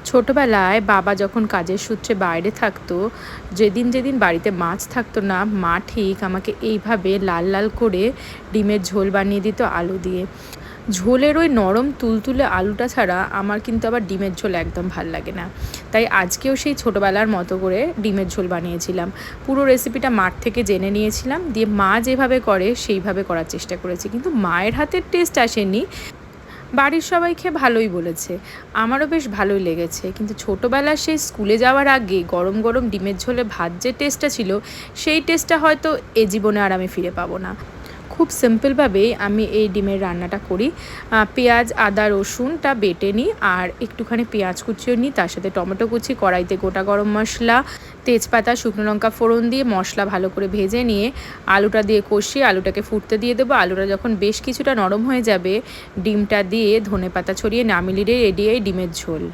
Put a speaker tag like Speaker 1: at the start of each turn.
Speaker 1: ছোটবেলায় বাবা যখন কাজের সূত্রে বাইরে থাকতো, যেদিন যেদিন বাড়িতে মাছ থাকতো না, মা ঠিক আমাকে এইভাবে লাল লাল করে ডিমের ঝোল বানিয়ে দিত আলু দিয়ে। ঝোলের ওই নরম তুলতুলে আলুটা ছাড়া আমার কিন্তু আবার ডিমের ঝোল একদম ভাল লাগে না। তাই আজকেও সেই ছোটোবেলার মতো করে ডিমের ঝোল বানিয়েছিলাম। পুরো রেসিপিটা মার থেকে জেনে নিয়েছিলাম, দিয়ে মা যেভাবে করে সেইভাবে করার চেষ্টা করেছি, কিন্তু মায়ের হাতের টেস্ট আসেনি। বাড়ির সবাই খেয়ে ভালোই বলেছে, আমারও বেশ ভালোই লেগেছে। কিন্তু ছোটোবেলার সেই স্কুলে যাওয়ার আগে গরম গরম ডিমের ঝোলে ভাত যে টেস্টটা ছিল, সেই টেস্টটা হয়তো এ জীবনে আর আমি ফিরে পাবো না। খুব সিম্পলভাবেই আমি এই ডিমের রান্নাটা করি। পেঁয়াজ আদা রসুনটা বেটে নিই, আর একটুখানি পেঁয়াজ কুচিও নিই, তার সাথে টমেটো কুচি, কড়াইতে গোটা গরম মশলা, তেজপাতা, শুকনো লঙ্কা ফোড়ন দিয়ে মশলা ভালো করে ভেজে নিয়ে আলুটা দিয়ে কষিয়ে আলুটাকে ফুটতে দিয়ে দেবো। আলুটা যখন বেশ কিছুটা নরম হয়ে যাবে, ডিমটা দিয়ে ধনেপাতা ছড়িয়ে নামিয়ে রেডি এই ডিমের ঝোল।